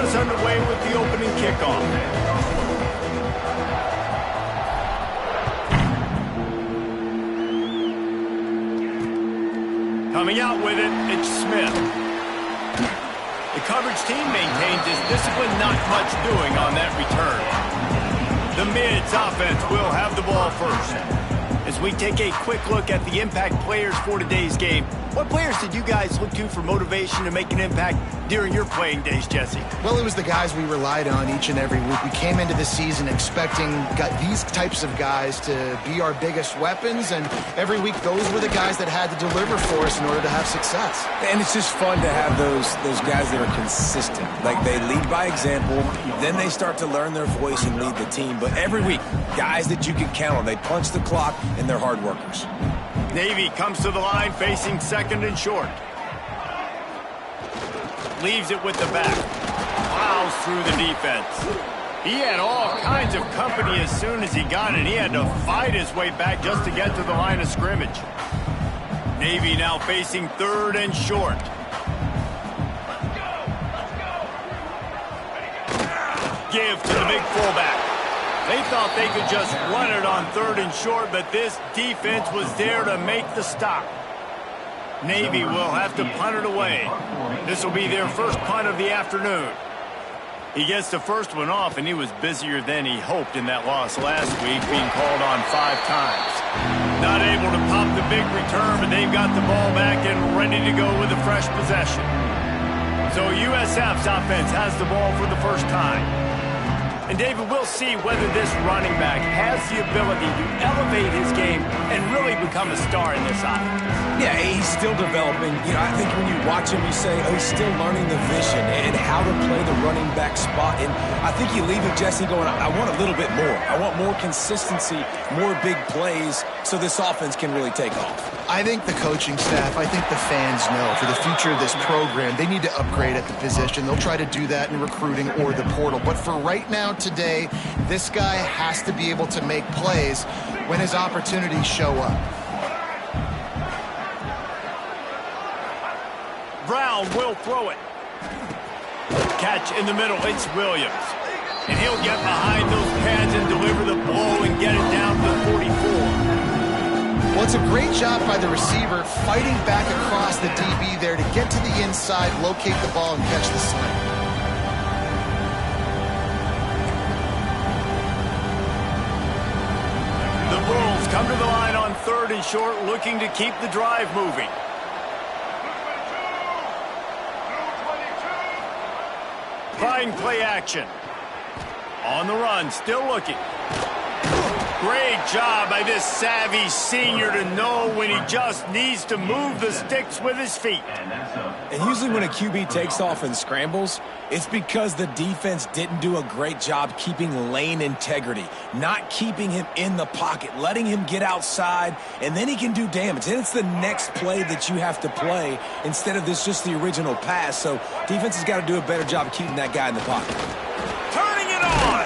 us underway with the opening kickoff. Coming out with it, it's Smith. The coverage team maintains this discipline, not much doing on that return. The Mids offense will have the ball first. As we take a quick look at the impact players for today's game, what players did you guys look to for motivation to make an impact during your playing days, Jesse? Well, it was the guys we relied on each and every week. We came into the season expecting these types of guys to be our biggest weapons, and every week those were the guys that had to deliver for us in order to have success. And it's just fun to have those guys that are consistent. Like, they lead by example, then they start to learn their voice and lead the team. But every week, guys that you can count on, they punch the clock, and they're hard workers. Navy comes to the line facing second and short. Leaves it with the back. Plows through the defense. He had all kinds of company as soon as he got it. He had to fight his way back just to get to the line of scrimmage. Navy now facing third and short. Give to the big fullback. They thought they could just run it on third and short, but this defense was there to make the stop. Navy will have to punt it away. This will be their first punt of the afternoon. He gets the first one off, and he was busier than he hoped in that loss last week, being called on 5 times. Not able to pop the big return, but they've got the ball back and ready to go with a fresh possession. So USF's offense has the ball for the first time. And David, we'll see whether this running back has the ability to elevate his game and really become a star in this offense. Yeah, he's still developing. You know, I think when you watch him, you say, oh, he's still learning the vision and how to play the running back spot. And I think you leave it, Jesse, going, I want a little bit more. I want more consistency, more big plays, so this offense can really take off. I think the coaching staff, I think the fans know for the future of this program, they need to upgrade at the position. They'll try to do that in recruiting or the portal. But for right now, today, this guy has to be able to make plays when his opportunities show up. Brown will throw it. Catch in the middle, it's Williams. And he'll get behind those pads and deliver the blow and get it down to the 44. Well, it's a great job by the receiver fighting back across the DB there to get to the inside, locate the ball, and catch the slant. The Bulls come to the line on third and short, looking to keep the drive moving. Trying play action. On the run, still looking. Great job by this savvy senior to know when he just needs to move the sticks with his feet. And usually when a QB takes off and scrambles, it's because the defense didn't do a great job keeping lane integrity, not keeping him in the pocket, letting him get outside, and then he can do damage. And it's the next play that you have to play instead of this just the original pass. So defense has got to do a better job keeping that guy in the pocket. Turning it on!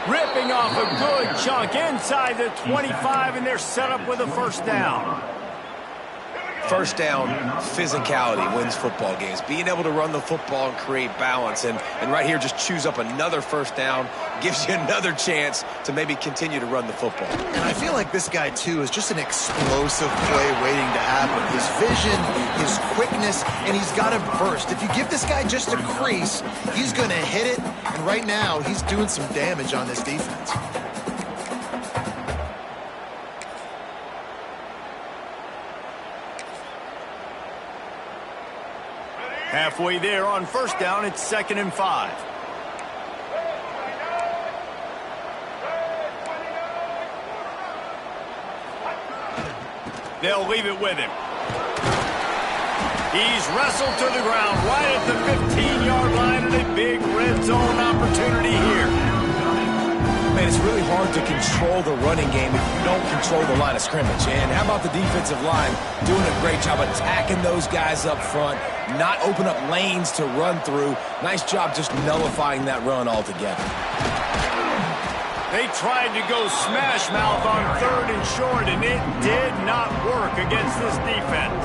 Ripping off a good chunk inside the 25, and they're set up with a first down. First down, physicality wins football games. Being able to run the football and create balance. And right here, just choose up another first down, gives you another chance to maybe continue to run the football. And I feel like this guy, too, is just an explosive play waiting to happen. His vision, his quickness, and he's got a burst. If you give this guy just a crease, he's going to hit it. And right now, he's doing some damage on this defense. Halfway there on first down, it's 2nd and 5. They'll leave it with him. He's wrestled to the ground right at the 15-yard line, and a big red zone opportunity here. Man, it's really hard to control the running game if you don't control the line of scrimmage. And how about the defensive line doing a great job attacking those guys up front, not open up lanes to run through. Nice job just nullifying that run altogether. They tried to go smash mouth on third and short, and it did not work against this defense.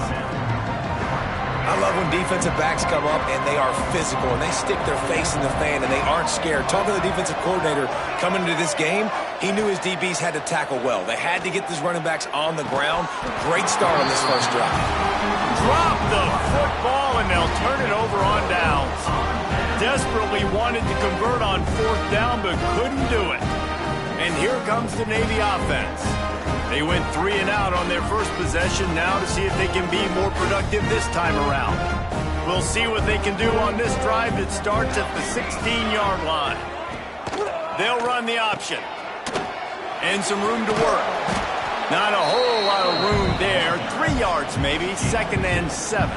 I love when defensive backs come up and they are physical and they stick their face in the fan and they aren't scared. Talking to the defensive coordinator coming into this game, he knew his DBs had to tackle well. They had to get these running backs on the ground. Great start on this first drive. Drop the football and they'll turn it over on downs. Desperately wanted to convert on 4th down but couldn't do it. And here comes the Navy offense. They went 3 and out on their first possession now to see if they can be more productive this time around. We'll see what they can do on this drive that starts at the 16-yard line. They'll run the option. And some room to work. Not a whole lot of room there. 3 yards maybe, 2nd and 7.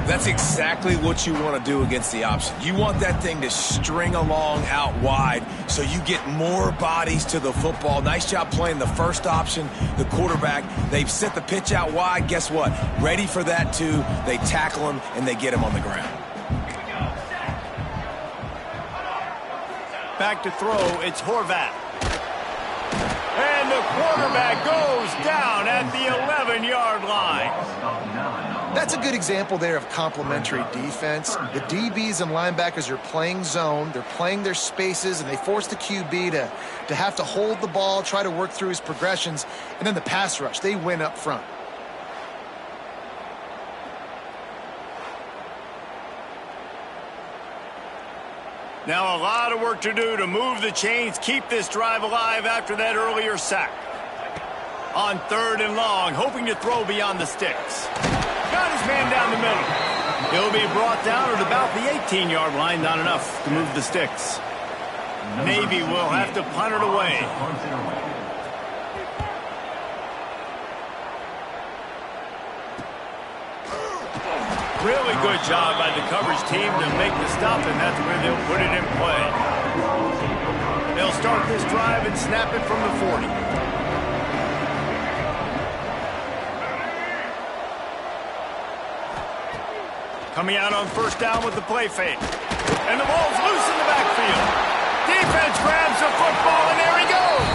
That's exactly what you want to do against the option. You want that thing to string along out wide so you get more bodies to the football. Nice job playing the first option, the quarterback. They've set the pitch out wide. Guess what? Ready for that too. They tackle him and they get him on the ground. Back to throw, it's Horvat. And the quarterback goes down at the 11-yard line. That's a good example there of complementary defense. The DBs and linebackers are playing zone. They're playing their spaces, and they force the QB to have to hold the ball, try to work through his progressions. And then the pass rush, they win up front. Now a lot of work to do to move the chains, keep this drive alive after that earlier sack. On 3rd and long, hoping to throw beyond the sticks. Got his man down the middle. He'll be brought down at about the 18-yard line, not enough to move the sticks. Navy will have to punt it away. Really good job by the coverage team to make the stop, and that's where they'll put it in play. They'll start this drive and snap it from the 40. Coming out on 1st down with the play fake. And the ball's loose in the backfield. Defense grabs the football, and there he goes.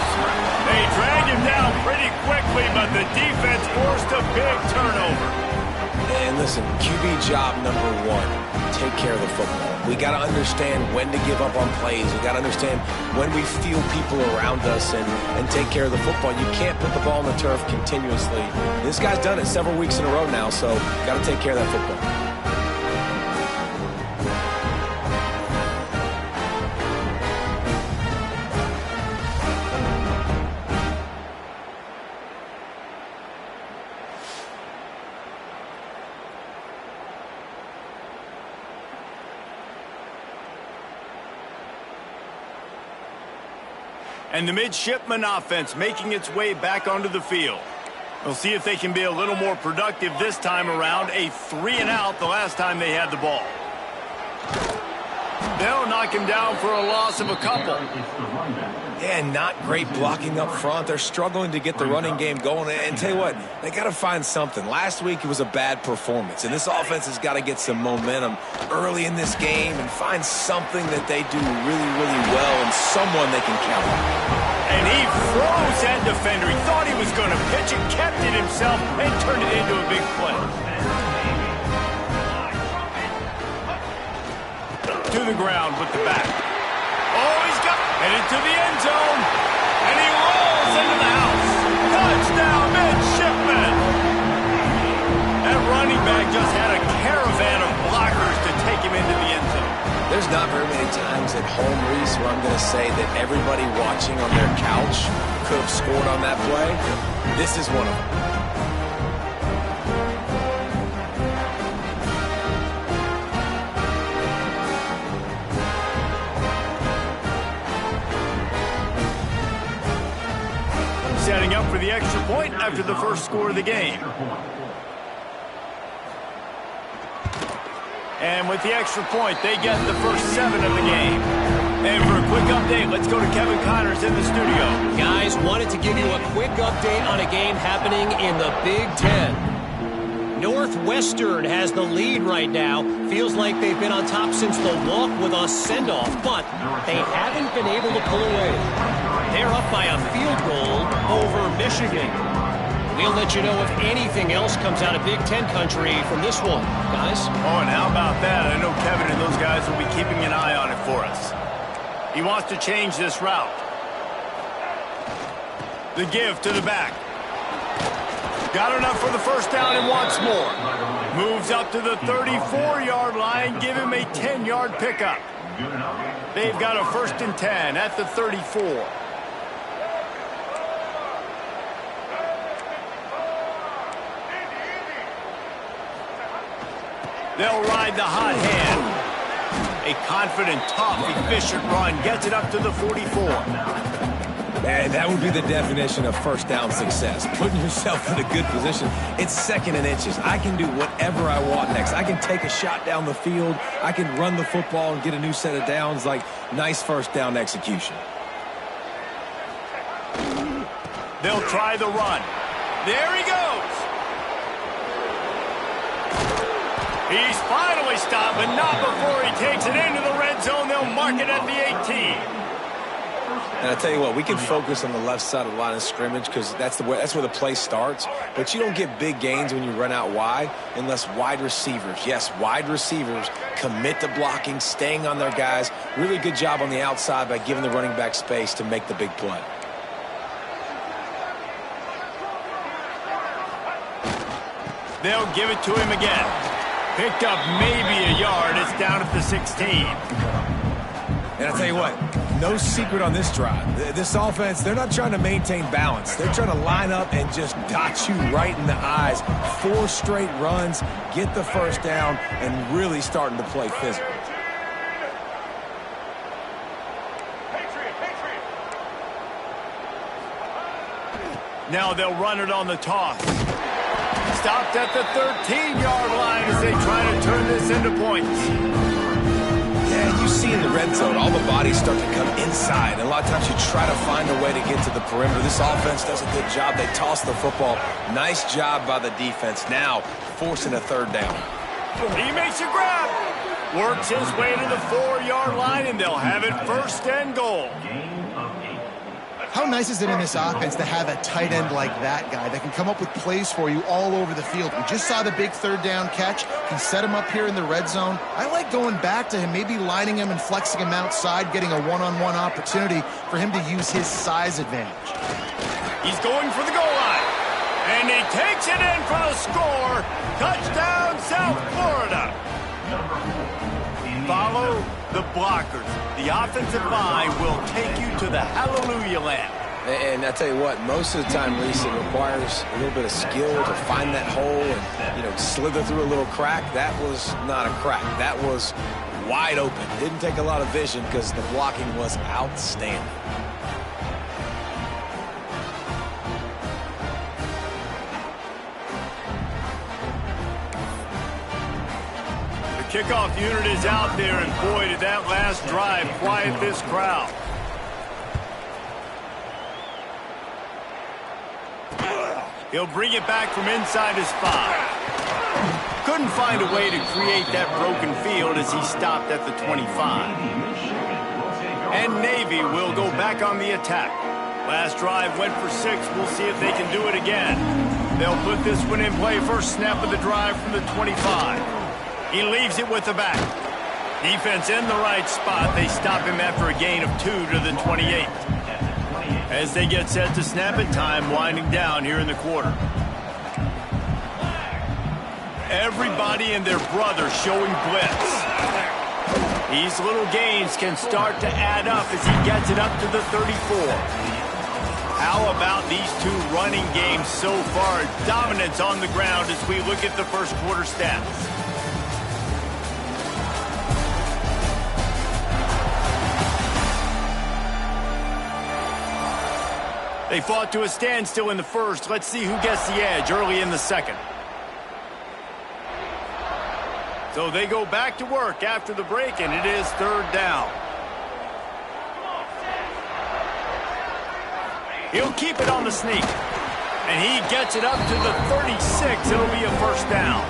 They drag him down pretty quickly, but the defense forced a big turnover. And listen, QB job number 1, take care of the football. We got to understand when to give up on plays. We got to understand when we feel people around us and take care of the football. You can't put the ball on the turf continuously. This guy's done it several weeks in a row now, so got to take care of that football. And the midshipman offense making its way back onto the field. We'll see if they can be a little more productive this time around. A 3 and out the last time they had the ball. They'll knock him down for a loss of a couple. Yeah, not great blocking up front. They're struggling to get the running game going. And tell you what, they got to find something. Last week it was a bad performance, and this offense has got to get some momentum early in this game and find something that they do really, really well and someone they can count on. And he froze that defender. He thought he was going to pitch it, kept it himself, and turned it into a big play. To the ground with the back. Oh, he's got headed to the end zone. And he rolls into the house. Touchdown, midshipman. That running back just had a caravan of blockers to take him into the end zone. There's not very many times at home, Reese, where I'm going to say that everybody watching on their couch could have scored on that play. This is one of them. Setting up for the extra point after the first score of the game. And with the extra point, they get the first 7 of the game. And for a quick update, let's go to Kevin Connors in the studio. Guys, wanted to give you a quick update on a game happening in the Big Ten. Northwestern has the lead right now. Feels like they've been on top since the walk with a send-off, but they haven't been able to pull away. They're up by a field goal over Michigan. We'll let you know if anything else comes out of Big Ten country from this one, guys. Oh, and how about that? I know Kevin and those guys will be keeping an eye on it for us. He wants to change this route. The give to the back. Got enough for the first down and wants more. Moves up to the 34-yard line. Give him a 10-yard pickup. They've got a 1st and 10 at the 34. They'll ride the hot hand. A confident, tough, efficient run gets it up to the 44. And that would be the definition of first down success. Putting yourself in a good position. It's 2nd and inches. I can do whatever I want next. I can take a shot down the field. I can run the football and get a new set of downs. Like, nice first down execution. They'll try the run. There he goes. He's finally stopped, but not before he takes it into the red zone. They'll mark it at the 18. And I tell you what, we can focus on the left side of the line of scrimmage because that's where the play starts. But you don't get big gains when you run out wide unless wide receivers, yes, wide receivers, commit to blocking, staying on their guys. Really good job on the outside by giving the running back space to make the big play. They'll give it to him again. Picked up maybe a yard. It's down at the 16. And I'll tell you what, no secret on this drive. This offense, they're not trying to maintain balance. They're trying to line up and just dot you right in the eyes. 4 straight runs, get the first down, and really starting to play physical. Now they'll run it on the toss. Stopped at the 13-yard line as they try to turn this into points. Yeah, you see in the red zone, all the bodies start to come inside. And a lot of times you try to find a way to get to the perimeter. This offense does a good job. They toss the football. Nice job by the defense. Now forcing a 3rd down. He makes a grab. Works his way to the 4-yard line, and they'll have it 1st and goal. How nice is it in this offense to have a tight end like that guy that can come up with plays for you all over the field? We just saw the big 3rd down catch. Can set him up here in the red zone. I like going back to him, maybe lining him and flexing him outside, getting a one-on-one opportunity for him to use his size advantage. He's going for the goal line. And he takes it in for the score. Touchdown, South Florida. Follow the blockers. The offensive line will take you to the hallelujah land. And I tell you what, most of the time, Reese, it requires a little bit of skill to find that hole and, slither through a little crack. That was not a crack. That was wide open. Didn't take a lot of vision because the blocking was outstanding. Kickoff unit is out there, and boy, did that last drive quiet this crowd. He'll bring it back from inside his 5. Couldn't find a way to create that broken field as he stopped at the 25. And Navy will go back on the attack. Last drive went for 6. We'll see if they can do it again. They'll put this one in play. First snap of the drive from the 25. He leaves it with the back. Defense in the right spot. They stop him after a gain of 2 to the 28. As they get set to snap it, time winding down here in the quarter. Everybody and their brother showing blitz. These little gains can start to add up as he gets it up to the 34. How about these 2 running games so far? Dominance on the ground as we look at the first quarter stats. They fought to a standstill in the first. Let's see who gets the edge early in the second. So they go back to work after the break, and it is 3rd down. He'll keep it on the sneak. And he gets it up to the 36. It'll be a 1st down.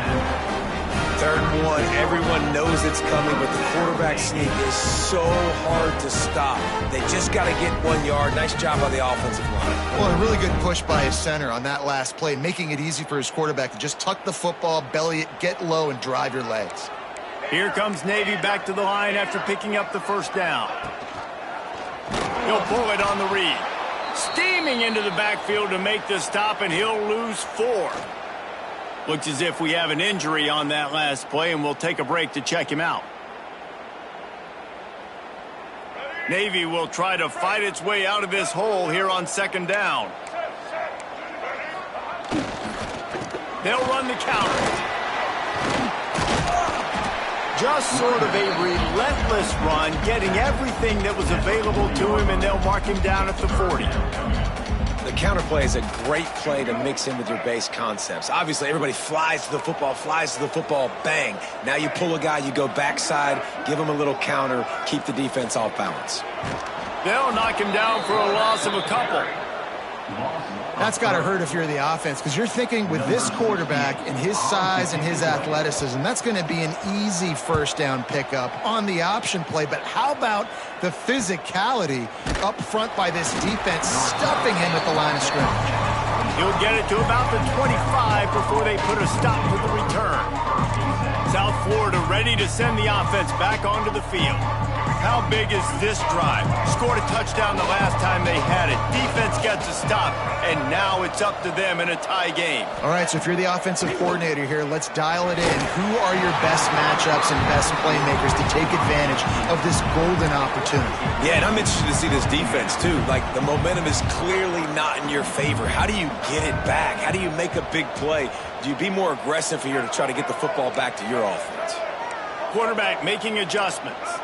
3rd and 1, everyone knows it's coming, but the quarterback sneak is so hard to stop. They just got to get 1 yard. Nice job by the offensive line. Well, a really good push by his center on that last play, making it easy for his quarterback to just tuck the football, belly it, get low, and drive your legs. Here comes Navy back to the line after picking up the 1st down. He'll pull it on the read. Steaming into the backfield to make the stop, and he'll lose 4. Looks as if we have an injury on that last play, and we'll take a break to check him out. Navy will try to fight its way out of this hole here on 2nd down. They'll run the counter. Just sort of a relentless run, getting everything that was available to him, and they'll mark him down at the 40. The counter play is a great play to mix in with your base concepts. Obviously, everybody flies to the football, bang. Now you pull a guy, you go backside, give him a little counter, keep the defense off balance. They'll knock him down for a loss of a couple. That's got to hurt if you're the offense, because you're thinking with this quarterback and his size and his athleticism, that's going to be an easy 1st down pickup on the option play. But how about the physicality up front by this defense, stuffing him at the line of scrimmage? He'll get it to about the 25 before they put a stop to the return. South Florida ready to send the offense back onto the field. How big is this drive? Scored a touchdown the last time they had it. Defense gets a stop, and now it's up to them in a tie game. All right, so if you're the offensive coordinator here, let's dial it in. Who are your best matchups and best playmakers to take advantage of this golden opportunity? Yeah, and I'm interested to see this defense, too. Like, the momentum is clearly not in your favor. How do you get it back? How do you make a big play? Do you be more aggressive here to try to get the football back to your offense? Quarterback making adjustments.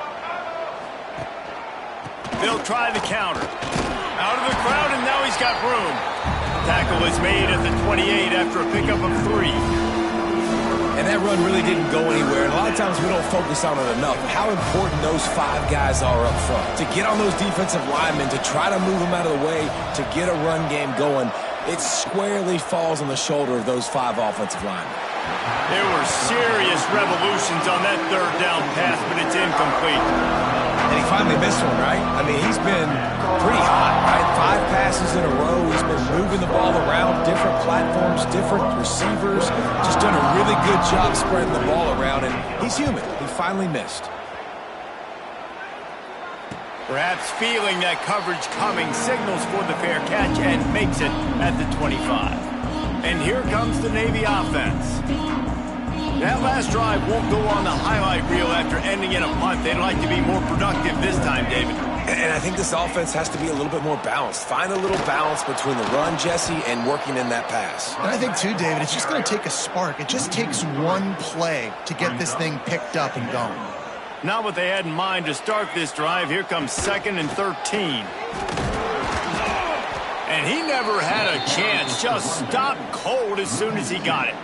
They'll try the counter. Out of the crowd, and now he's got room. Tackle is made at the 28 after a pickup of 3. And that run really didn't go anywhere. And a lot of times we don't focus on it enough. How important those 5 guys are up front. To get on those defensive linemen, to try to move them out of the way, to get a run game going, it squarely falls on the shoulder of those 5 offensive linemen. There were serious revolutions on that 3rd down pass, but it's incomplete. And he finally missed one, right? I mean, he's been pretty hot, right? 5 passes in a row. He's been moving the ball around, different platforms, different receivers. Just done a really good job spreading the ball around, and he's human. He finally missed. Perhaps feeling that coverage coming, signals for the fair catch and makes it at the 25. And here comes the Navy offense. That last drive won't go on the highlight reel after ending in a punt. They'd like to be more productive this time, David. And I think this offense has to be a little bit more balanced. Find a little balance between the run, Jesse, and working in that pass. And I think, too, David, it's just going to take a spark. It just takes one play to get this thing picked up and going. Not what they had in mind to start this drive. Here comes 2nd and 13. And he never had a chance. Just stopped cold as soon as he got it.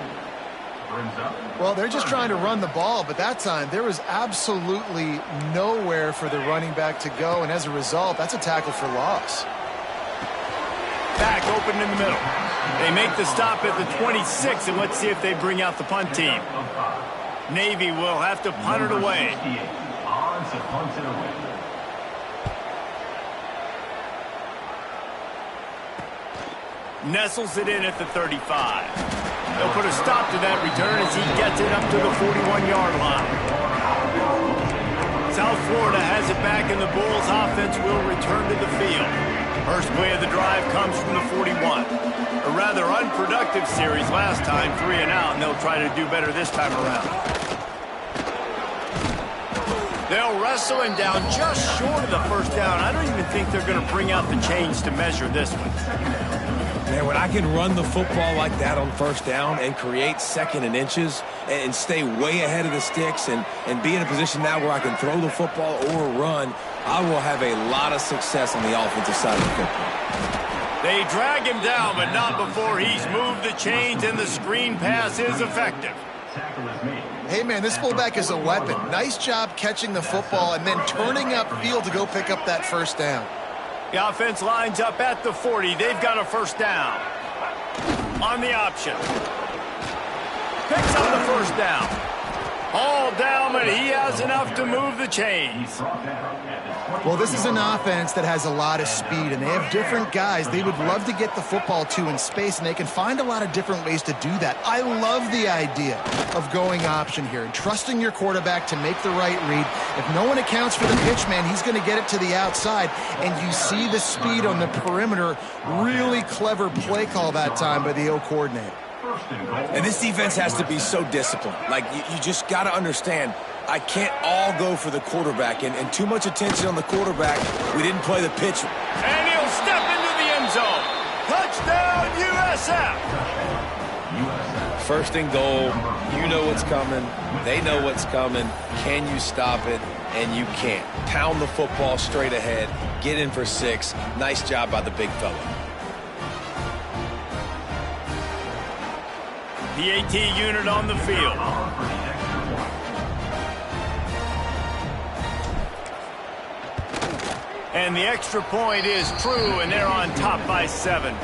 Well, they're just trying to run the ball, but that time there was absolutely nowhere for the running back to go, and as a result, that's a tackle for loss. Back open in the middle. They make the stop at the 26, and let's see if they bring out the punt team. Navy will have to punt it away. Nestles it in at the 35. They'll put a stop to that return as he gets it up to the 41-yard line. South Florida has it back, and the Bulls offense will return to the field. First play of the drive comes from the 41. A rather unproductive series last time, 3 and out, and they'll try to do better this time around. They'll wrestle him down just short of the 1st down. I don't even think they're going to bring out the chains to measure this one. Man, when I can run the football like that on 1st down and create 2nd and inches and stay way ahead of the sticks and be in a position now where I can throw the football or run, I will have a lot of success on the offensive side of the football. They drag him down, but not before he's moved the chains, and the screen pass is effective. Hey, man, this fullback is a weapon. Nice job catching the football and then turning upfield to go pick up that 1st down. The offense lines up at the 40. They've got a 1st down. On the option. Picks up the 1st down. All down, but he has enough to move the chains. Well, this is an offense that has a lot of speed, and they have different guys they would love to get the football to in space, and they can find a lot of different ways to do that. I love the idea of going option here and trusting your quarterback to make the right read. If no one accounts for the pitch, man, he's going to get it to the outside, and you see the speed on the perimeter. Really clever play call that time by the O coordinator. And this defense has to be so disciplined. Like, you just got to understand, I can't all go for the quarterback, and too much attention on the quarterback. We didn't play the pitch. And he'll step into the end zone. Touchdown, USF. First and goal, you know what's coming. They know what's coming. Can you stop it? And you can't. Pound the football straight ahead. Get in for 6. Nice job by the big fella. The AT unit on the field. And the extra point is true, and they're on top by 7.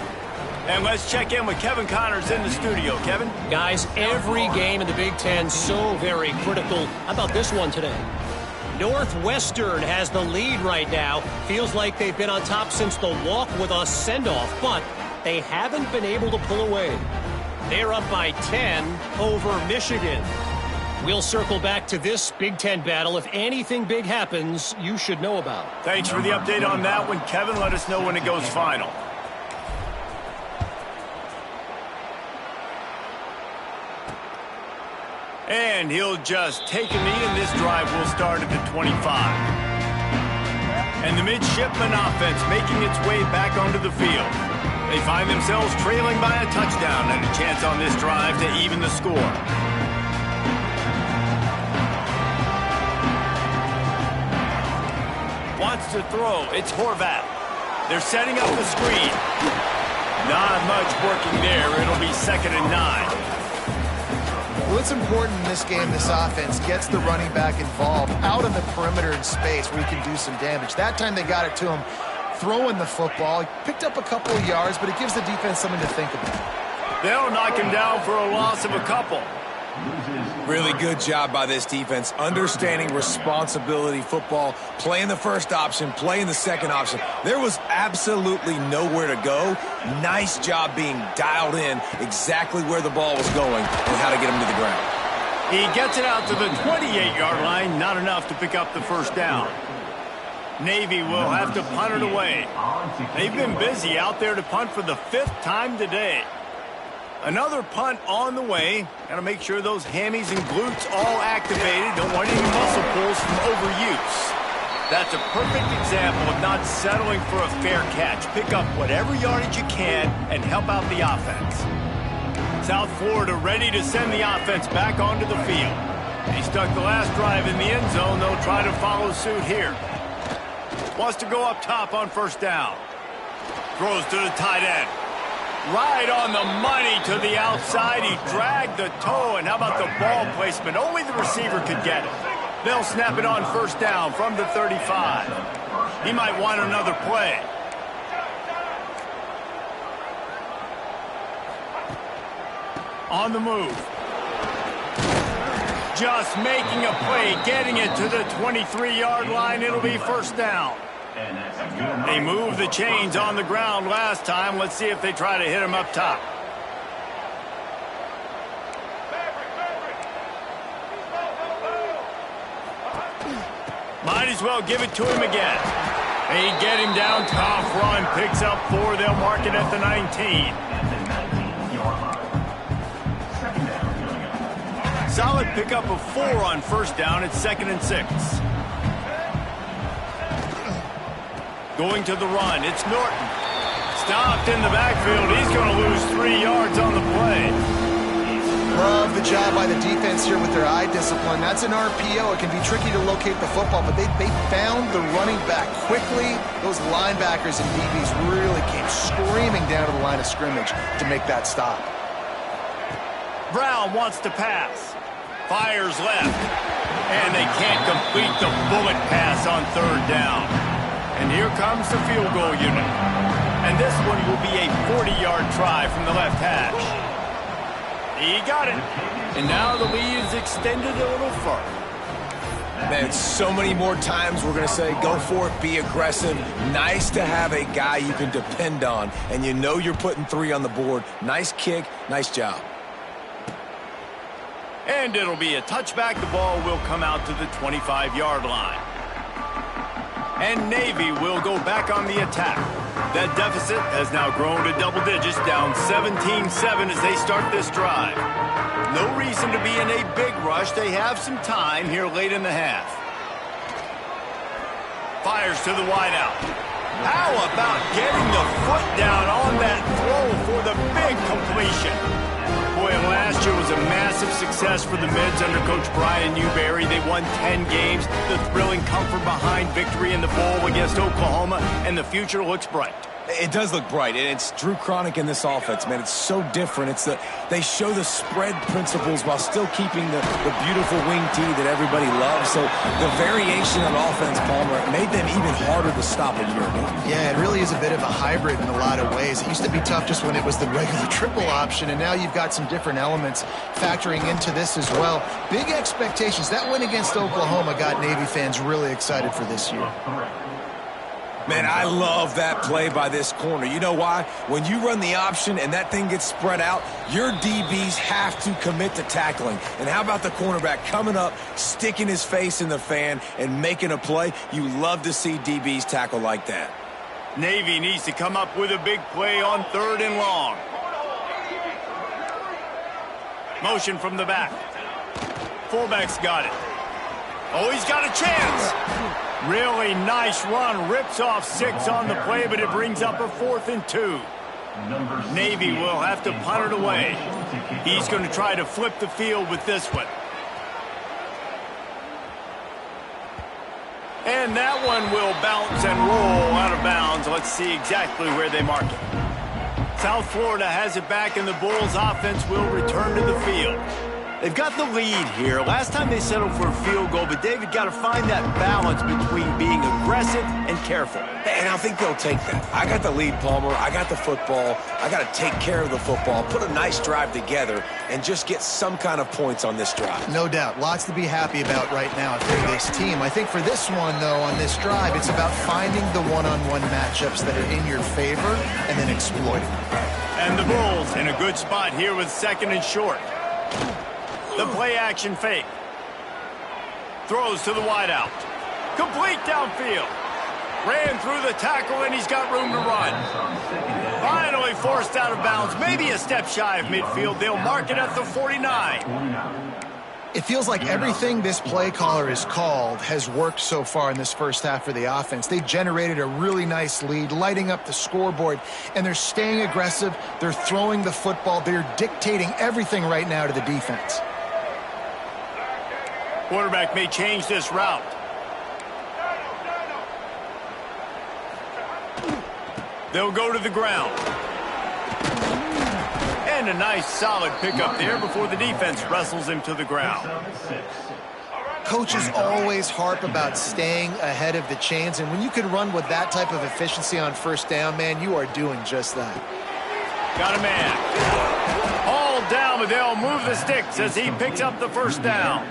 And let's check in with Kevin Connors in the studio. Kevin? Guys, every game in the Big Ten so very critical. How about this one today? Northwestern has the lead right now. Feels like they've been on top since the walk with a send-off, but they haven't been able to pull away. They're up by 10 over Michigan. We'll circle back to this Big Ten battle. If anything big happens, you should know about. Thanks for the update on that one, Kevin. Let us know when it goes final. And he'll just take a knee, and this drive will start at the 25. And the midshipman offense making its way back onto the field. They find themselves trailing by a touchdown and a chance on this drive to even the score. Wants to throw. It's Horvath. They're setting up the screen. Not much working there. It'll be 2nd and 9. Well, it's important in this game, this offense gets the running back involved out on the perimeter in space where he can do some damage. That time they got it to him throwing the football. He picked up a couple of yards, but it gives the defense something to think about. They'll knock him down for a loss of a couple. Really good job by this defense, understanding responsibility football, playing the first option, playing the second option. There was absolutely nowhere to go. Nice job being dialed in exactly where the ball was going and how to get him to the ground. He gets it out to the 28-yard line, not enough to pick up the first down. Navy will have to punt it away. They've been busy out there to punt for the 5th time today. Another punt on the way. Got to make sure those hammies and glutes all activated. Don't want any muscle pulls from overuse. That's a perfect example of not settling for a fair catch. Pick up whatever yardage you can and help out the offense. South Florida ready to send the offense back onto the field. He stuck the last drive in the end zone. They'll try to follow suit here. Wants to go up top on first down. Throws to the tight end. Right on the money to the outside. He dragged the toe, and how about the ball placement? Only the receiver could get it. They'll snap it on first down from the 35. He might want another play. On the move. Just making a play, getting it to the 23-yard line. It'll be first down. They moved the chains on the ground last time. Let's see if they try to hit him up top. Might as well give it to him again. They get him down, tough run, picks up 4. They'll mark it at the 19. Solid pickup of 4 on first down. It's 2nd and 6. Going to the run. It's Norton. Stopped in the backfield. He's going to lose 3 yards on the play. Love the job by the defense here with their eye discipline. That's an RPO. It can be tricky to locate the football, but they found the running back quickly. Those linebackers and DBs really came screaming down to the line of scrimmage to make that stop. Brown wants to pass. Fires left. And they can't complete the bullet pass on 3rd down. And here comes the field goal unit. And this one will be a 40-yard try from the left hash. He got it. And now the lead is extended a little further. Man, so many more times we're going to say, go for it, be aggressive. Nice to have a guy you can depend on, and you know you're putting 3 on the board. Nice kick, nice job. And it'll be a touchback. The ball will come out to the 25-yard line. And Navy will go back on the attack. That deficit has now grown to double digits, down 17-7 as they start this drive. No reason to be in a big rush. They have some time here late in the half. Fires to the wideout. How about getting the foot down on that throw for the big completion? Boy, last year was a massive success for the Mids under Coach Brian Newberry. They won 10 games. The thrilling come from behind victory in the bowl against Oklahoma, and the future looks bright. It does look bright, and it's Drew Cronick in this offense, man. It's so different. They show the spread principles while still keeping the beautiful wing tee that everybody loves. So the variation of offense, Palmer, made them even harder to stop a year ago. Yeah, it really is a bit of a hybrid in a lot of ways. It used to be tough just when it was the regular triple option, and now you've got some different elements factoring into this as well. Big expectations. That win against Oklahoma got Navy fans really excited for this year. Man, I love that play by this corner. You know why? When you run the option and that thing gets spread out, your DBs have to commit to tackling. And how about the cornerback coming up, sticking his face in the fan, and making a play? You love to see DBs tackle like that. Navy needs to come up with a big play on 3rd and long. Motion from the back. Fullback's got it. Oh, he's got a chance. Really nice run. Rips off 6 on the play, but it brings up a 4th and 2. Navy will have to punt it away. He's going to try to flip the field with this one. And that one will bounce and roll out of bounds. Let's see exactly where they mark it. South Florida has it back, and the Bulls offense will return to the field. They've got the lead here. Last time they settled for a field goal, but David got to find that balance between being aggressive and careful. And I think they'll take that. I got the lead, Palmer. I got the football. I got to take care of the football, put a nice drive together, and just get some kind of points on this drive. No doubt. Lots to be happy about right now for this team. I think for this one, though, on this drive, it's about finding the one-on-one matchups that are in your favor and then exploiting them. And the Bulls in a good spot here with 2nd and short. The play-action fake. Throws to the wideout. Complete downfield. Ran through the tackle, and he's got room to run. Finally forced out of bounds. Maybe a step shy of midfield. They'll mark it at the 49. It feels like everything this play caller has called has worked so far in this first half for the offense. They generated a really nice lead, lighting up the scoreboard, and they're staying aggressive. They're throwing the football. They're dictating everything right now to the defense. Quarterback may change this route. They'll go to the ground. And a nice solid pickup there before the defense wrestles him to the ground. Coaches always harp about staying ahead of the chains, and when you can run with that type of efficiency on 1st down, man, you are doing just that. Got a man. All down, but they'll move the sticks as he picks up the 1st down.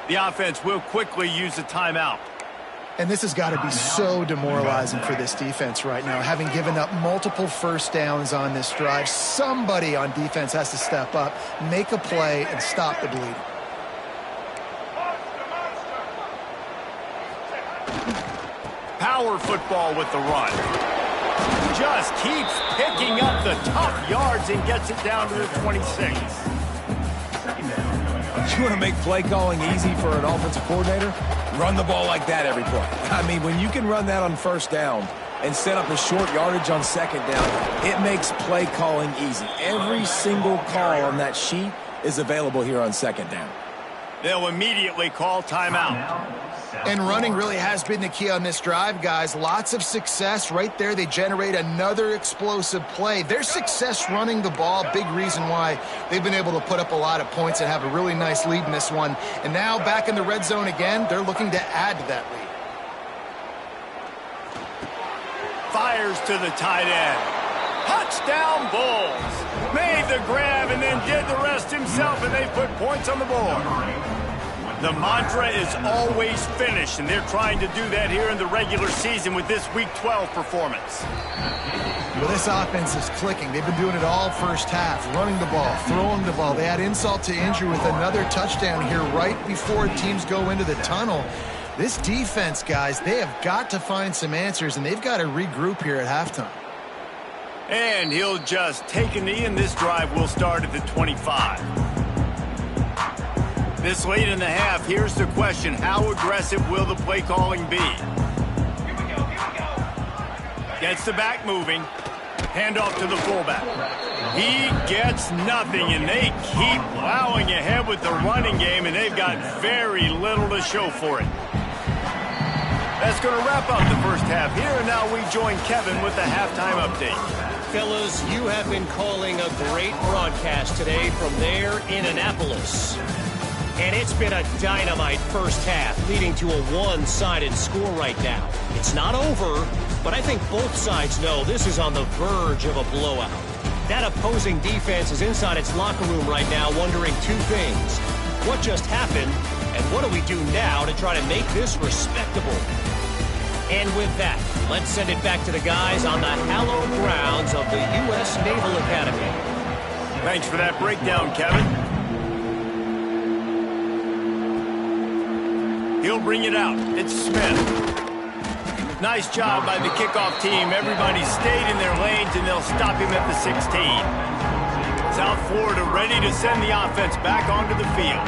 The offense will quickly use a timeout. And this has got to be so demoralizing for this defense right now, having given up multiple 1st downs on this drive. Somebody on defense has to step up, make a play, and stop the bleeding. Power football with the run. Just keeps picking up the tough yards and gets it down to the 26. You want to make play calling easy for an offensive coordinator? Run the ball like that every play. I mean, when you can run that on 1st down and set up a short yardage on 2nd down, it makes play calling easy. Every single call on that sheet is available here on 2nd down. They'll immediately call timeout. And running really has been the key on this drive, guys. Lots of success right there. They generate another explosive play. Their success running the ball, big reason why they've been able to put up a lot of points and have a really nice lead in this one. And now back in the red zone again, they're looking to add to that lead. Fires to the tight end. Touchdown Bulls. Made the grab and then did the rest himself, and they put points on the board. The mantra is always finish, and they're trying to do that here in the regular season with this Week 12 performance. Well, this offense is clicking. They've been doing it all first half, running the ball, throwing the ball. They had insult to injury with another touchdown here right before teams go into the tunnel. This defense, guys, they have got to find some answers, and they've got to regroup here at halftime. And he'll just take a knee, and this drive will start at the 25. This late in the half, here's the question. How aggressive will the play calling be? Here we go. Gets the back moving. Handoff to the fullback. He gets nothing, and they keep plowing ahead with the running game, and they've got very little to show for it. That's going to wrap up the first half here, and now we join Kevin with the halftime update. Fellas, you have been calling a great broadcast today from there in Annapolis. And it's been a dynamite first half, leading to a one-sided score right now. It's not over, but I think both sides know this is on the verge of a blowout. That opposing defense is inside its locker room right now wondering two things. What just happened, and what do we do now to try to make this respectable? And with that, let's send it back to the guys on the hallowed grounds of the U.S. Naval Academy. Thanks for that breakdown, Kevin. He'll bring it out. It's Smith. Nice job by the kickoff team. Everybody stayed in their lanes, and they'll stop him at the 16. South Florida ready to send the offense back onto the field.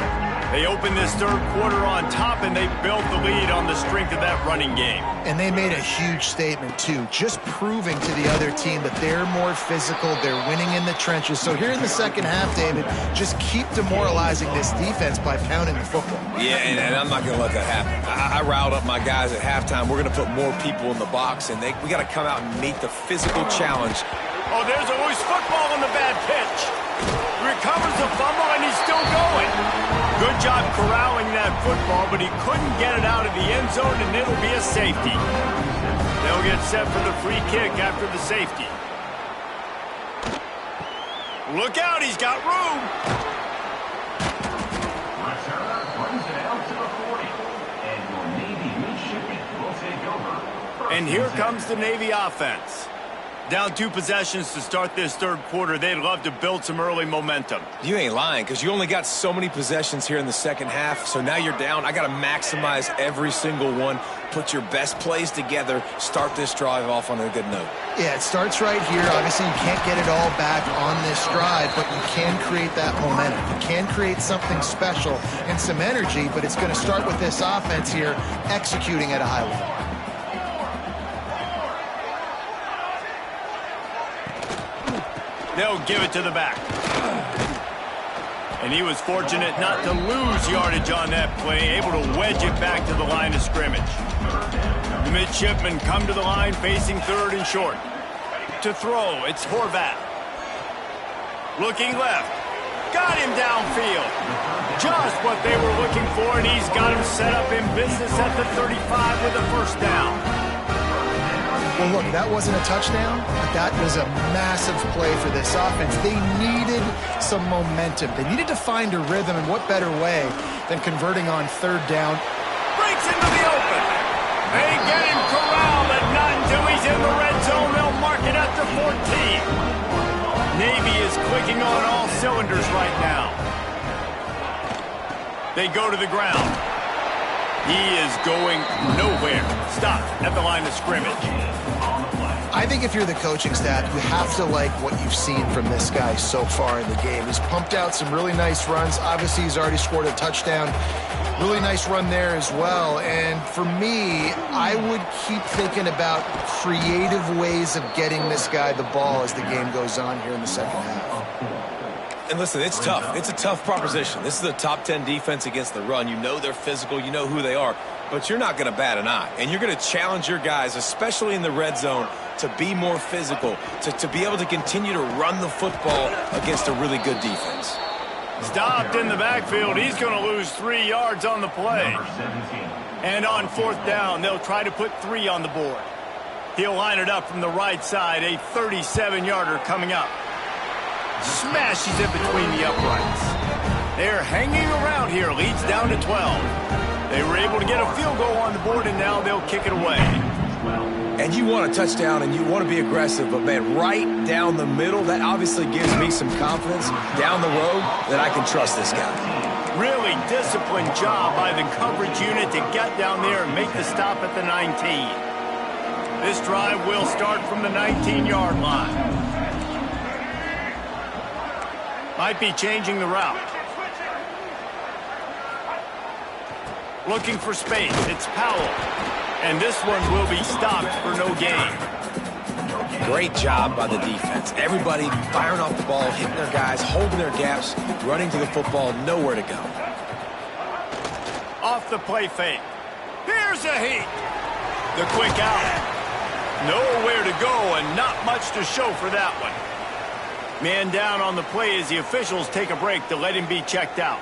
They open this third quarter on top, and they built the lead on the strength of that running game. And they made a huge statement, too, just proving to the other team that they're more physical, they're winning in the trenches. So here in the second half, David, just keep demoralizing this defense by pounding the football. Yeah, and I'm not going to let that happen. I riled up my guys at halftime. We're going to put more people in the box, and we got to come out and meet the physical challenge. Oh, there's always football on the bad pitch. Recovers the fumble, and he's still going. Good job corralling that football, but he couldn't get it out of the end zone, and it'll be a safety. They'll get set for the free kick after the safety. Look out, he's got room. Returner runs it out to the 40, and your Navy midshipmen will take over. And here comes the Navy offense. Down 2 possessions to start this third quarter. They'd love to build some early momentum. You ain't lying, because you only got so many possessions here in the second half, so now you're down. I got to maximize every single one, put your best plays together, start this drive off on a good note. Yeah, it starts right here. Obviously, you can't get it all back on this drive, but you can create that momentum. You can create something special and some energy, but it's going to start with this offense here executing at a high level. They'll give it to the back. And he was fortunate not to lose yardage on that play, able to wedge it back to the line of scrimmage. The midshipmen come to the line facing third and short. To throw, it's Horvat. Looking left. Got him downfield. Just what they were looking for, and he's got him set up in business at the 35 with a first down. Well, look, that wasn't a touchdown, but that was a massive play for this offense. They needed some momentum. They needed to find a rhythm, and what better way than converting on third down. Breaks into the open. They get him corralled, but not until he's in the red zone. They'll mark it at the 14. Navy is clicking on all cylinders right now. They go to the ground. He is going nowhere. Stop at the line of scrimmage. I think if you're the coaching staff, you have to like what you've seen from this guy so far in the game. He's pumped out some really nice runs. Obviously, he's already scored a touchdown. Really nice run there as well. And for me, I would keep thinking about creative ways of getting this guy the ball as the game goes on here in the second half. And listen, it's tough. It's a tough proposition. This is a top 10 defense against the run. You know they're physical. You know who they are. But you're not going to bat an eye. And you're going to challenge your guys, especially in the red zone, to be more physical, to be able to continue to run the football against a really good defense. Stopped in the backfield. He's going to lose 3 yards on the play. And on fourth down, they'll try to put 3 on the board. He'll line it up from the right side, a 37-yarder coming up. Smashes it between the uprights. They're hanging around here, leads down to 12. They were able to get a field goal on the board, and now they'll kick it away. And you want a touchdown, and you want to be aggressive, but, man, right down the middle, that obviously gives me some confidence down the road that I can trust this guy. Really disciplined job by the coverage unit to get down there and make the stop at the 19. This drive will start from the 19-yard line. Might be changing the route. Looking for space. It's Powell. And this one will be stopped for no gain. Great job by the defense. Everybody firing off the ball, hitting their guys, holding their gaps, running to the football, nowhere to go. Off the play fake. Here's a heat. The quick out. Nowhere to go and not much to show for that one. Man down on the play as the officials take a break to let him be checked out.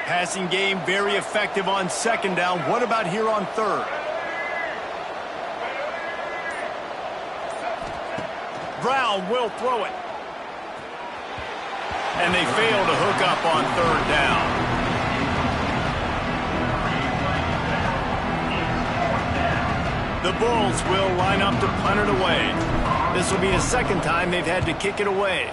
Passing game very effective on second down. What about here on third? Brown will throw it. And they fail to hook up on third down. The Bulls will line up to punt it away. This will be the second time they've had to kick it away.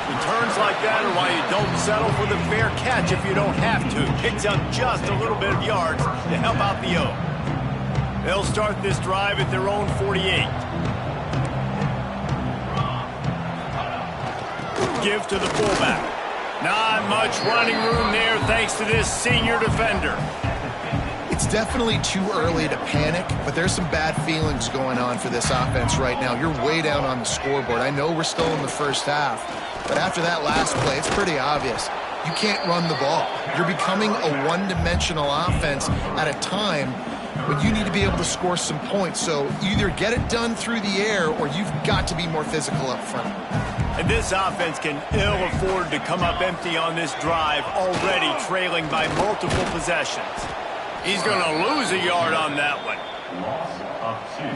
Returns like that are why you don't settle for the fair catch if you don't have to. Picks up just a little bit of yards to help out the O. They'll start this drive at their own 48. Give to the fullback. Not much running room there thanks to this senior defender. It's definitely too early to panic, but there's some bad feelings going on for this offense right now. You're way down on the scoreboard. I know we're still in the first half, but after that last play, it's pretty obvious. You can't run the ball. You're becoming a one-dimensional offense at a time when you need to be able to score some points. So either get it done through the air or you've got to be more physical up front. And this offense can ill afford to come up empty on this drive, already trailing by multiple possessions. He's going to lose a yard on that one.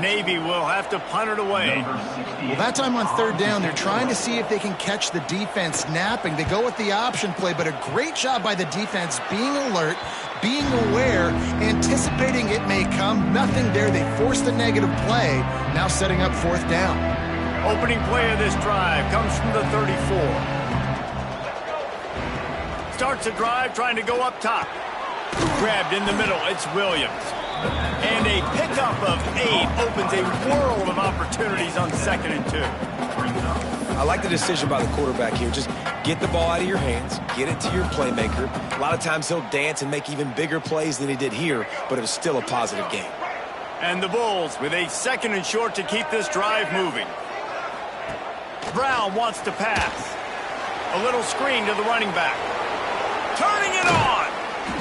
Navy will have to punt it away. Well, that time on third down, they're trying to see if they can catch the defense napping. They go with the option play, but a great job by the defense being alert, being aware, anticipating it may come. Nothing there. They forced a negative play, now setting up fourth down. Opening play of this drive comes from the 34. Starts a drive trying to go up top. Grabbed in the middle, it's Williams. And a pickup of 8 opens a world of opportunities on 2nd and 2. I like the decision by the quarterback here. Just get the ball out of your hands, get it to your playmaker. A lot of times he'll dance and make even bigger plays than he did here, but it was still a positive game. And the Bulls with a 2nd and short to keep this drive moving. Brown wants to pass. A little screen to the running back. Turning it on.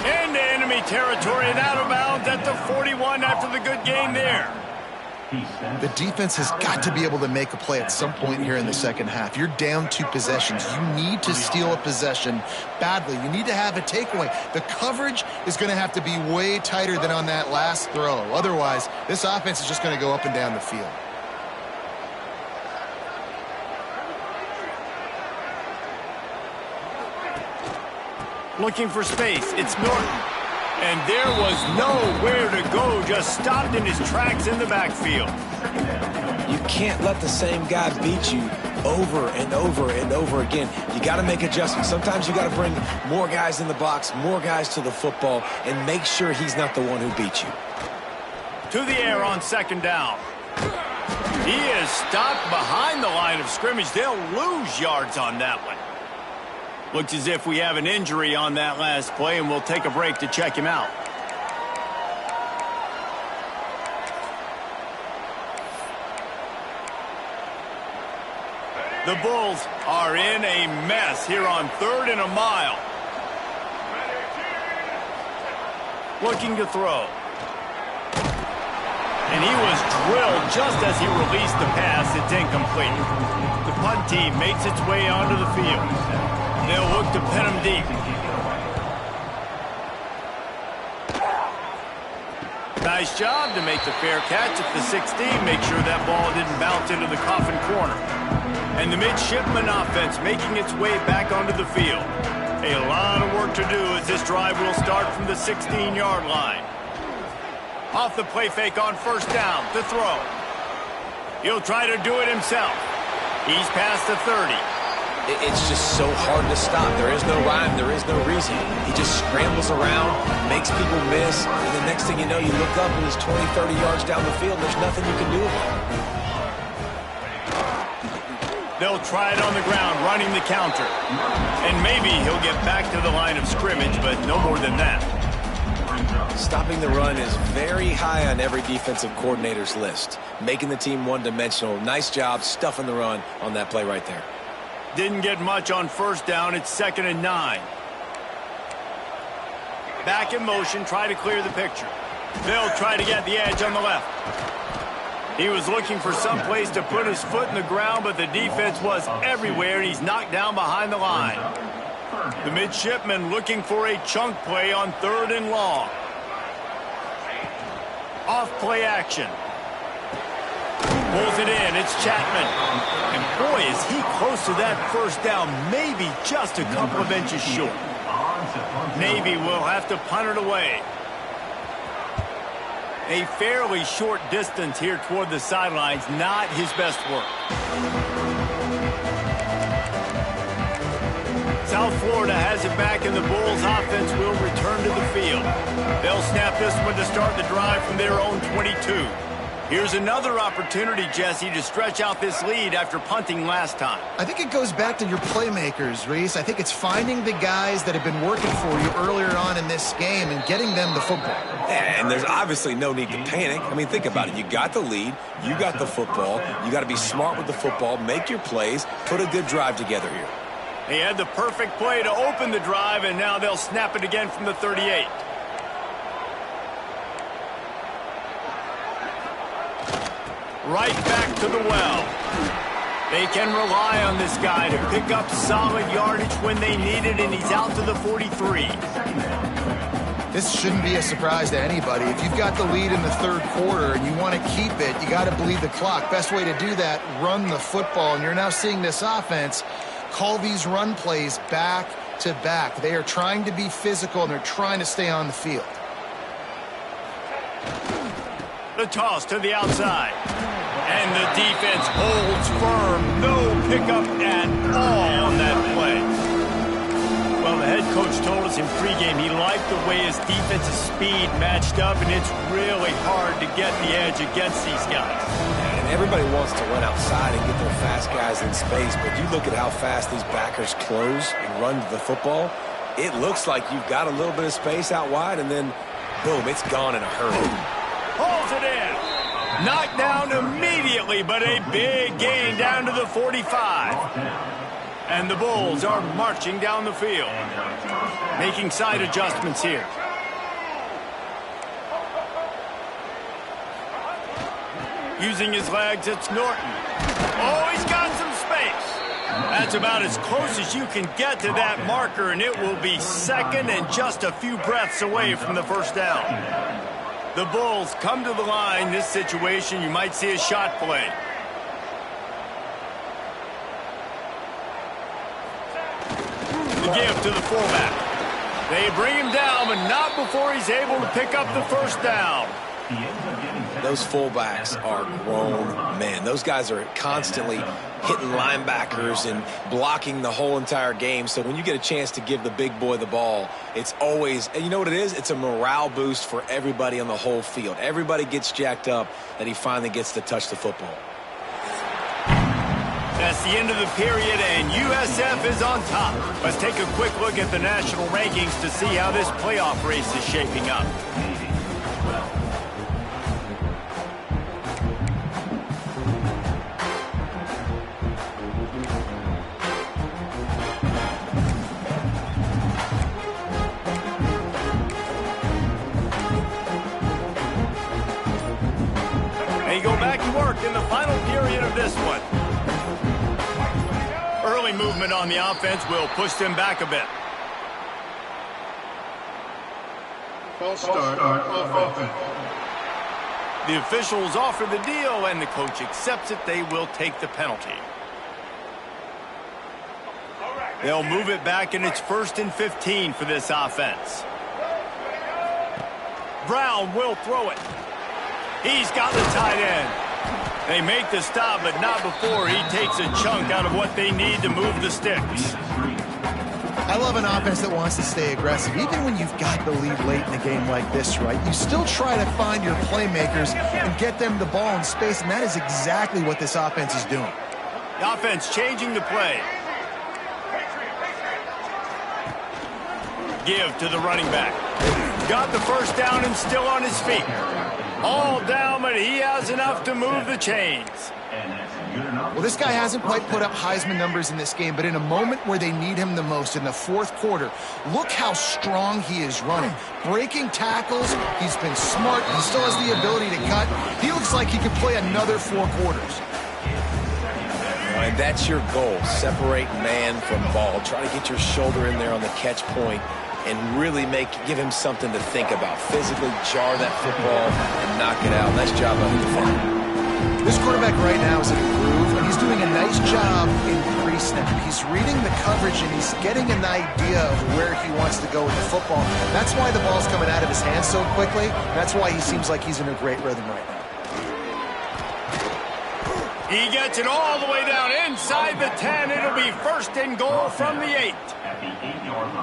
Into enemy territory and out of bounds at the 41 after the good game there. The defense has got to be able to make a play at some point here in the second half. You're down 2 possessions. You need to steal a possession badly. You need to have a takeaway. The coverage is going to have to be way tighter than on that last throw. Otherwise, this offense is just going to go up and down the field. Looking for space. It's Norton. And there was nowhere to go. Just stopped in his tracks in the backfield. You can't let the same guy beat you over and over and over again. You got to make adjustments. Sometimes you got to bring more guys in the box, more guys to the football, and make sure he's not the one who beat you. To the air on 2nd down. He is stopped behind the line of scrimmage. They'll lose yards on that one. Looks as if we have an injury on that last play, and we'll take a break to check him out. The Bulls are in a mess here on 3rd and a mile. looking to throw. And he was drilled just as he released the pass. It's incomplete. The punt team makes its way onto the field. They'll look to pin him deep. Nice job to make the fair catch at the 16. Make sure that ball didn't bounce into the coffin corner. And the midshipman offense making its way back onto the field. A lot of work to do as this drive will start from the 16-yard line. Off the play fake on first down to throw. He'll try to do it himself. He's past the 30. It's just so hard to stop. There is no rhyme. There is no reason. He just scrambles around, makes people miss, and the next thing you know, you look up and he's 20, 30 yards down the field. There's nothing you can do about it. They'll try it on the ground, running the counter. And maybe he'll get back to the line of scrimmage, but no more than that. Stopping the run is very high on every defensive coordinator's list. Making the team one-dimensional. Nice job stuffing the run on that play right there. Didn't get much on first down. It's 2nd and 9. Back in motion, try to clear the picture. They'll try to get the edge on the left. He was looking for some place to put his foot in the ground, but the defense was everywhere, and he's knocked down behind the line. The midshipman looking for a chunk play on 3rd and long. Off play action. Pulls it in. It's Chapman. And boy, is he close to that first down. Maybe just a couple of inches short. Navy will have to punt it away. A fairly short distance here toward the sidelines. Not his best work. South Florida has it back, and the Bulls offense will return to the field. They'll snap this one to start the drive from their own 22. Here's another opportunity, Jesse, to stretch out this lead after punting last time. I think it goes back to your playmakers, Reese. I think it's finding the guys that have been working for you earlier on in this game and getting them the football. Yeah, and there's obviously no need to panic. I mean, think about it. You got the lead. You got the football. You got to be smart with the football, make your plays, put a good drive together here. He had the perfect play to open the drive, and now they'll snap it again from the 38. Right back to the well. They can rely on this guy to pick up solid yardage when they need it, and he's out to the 43. This shouldn't be a surprise to anybody. If you've got the lead in the 3rd quarter and you want to keep it, you got to bleed the clock. Best way to do that, run the football. And you're now seeing this offense call these run plays back to back. They are trying to be physical, and they're trying to stay on the field. The toss to the outside. And the defense holds firm. No pickup at all on that play. Well, the head coach told us in pregame he liked the way his defensive speed matched up, and it's really hard to get the edge against these guys. And everybody wants to run outside and get their fast guys in space, but you look at how fast these backers close and run to the football, it looks like you've got a little bit of space out wide, and then, boom, it's gone in a hurry. Pulls it in. Knocked down immediately, but a big gain down to the 45. And the Bulls are marching down the field, making side adjustments here. Using his legs, it's Norton. Oh, he's got some space. That's about as close as you can get to that marker, and it will be 2nd and just a few breaths away from the first down. The Bulls come to the line. This situation, you might see a shot play. The give to the fullback. They bring him down, but not before he's able to pick up the first down. Those fullbacks are grown men. Those guys are constantly hitting linebackers and blocking the whole entire game. So when you get a chance to give the big boy the ball, it's always, and you know what it is? It's a morale boost for everybody on the whole field. Everybody gets jacked up that he finally gets to touch the football. That's the end of the period, and USF is on top. Let's take a quick look at the national rankings to see how this playoff race is shaping up. They go back to work in the final period of this one. Early movement on the offense will push them back a bit. False start on offense. The officials offer the deal, and the coach accepts it. They will take the penalty. They'll move it back, and it's 1st and 15 for this offense. Brown will throw it. He's got the tight end. They make the stop, but not before he takes a chunk out of what they need to move the sticks. I love an offense that wants to stay aggressive. Even when you've got the lead late in a game like this, right, you still try to find your playmakers and get them the ball in space, and that is exactly what this offense is doing. The offense changing the play. Give to the running back. Got the first down and still on his feet. All down, but he has enough to move the chains. Well, this guy hasn't quite put up Heisman numbers in this game, but in a moment where they need him the most, in the fourth quarter, look how strong he is running. Breaking tackles, he's been smart, he still has the ability to cut. He looks like he could play another 4 quarters. And that's your goal, separate man from ball. Try to get your shoulder in there on the catch point and really give him something to think about. Physically jar that football and knock it out. Nice job on the defender. This quarterback right now is in a groove, and he's doing a nice job in pre-snap. He's reading the coverage, and he's getting an idea of where he wants to go with the football. That's why the ball's coming out of his hands so quickly. That's why he seems like he's in a great rhythm right now. He gets it all the way down inside the 10. It'll be 1st and goal from the 8.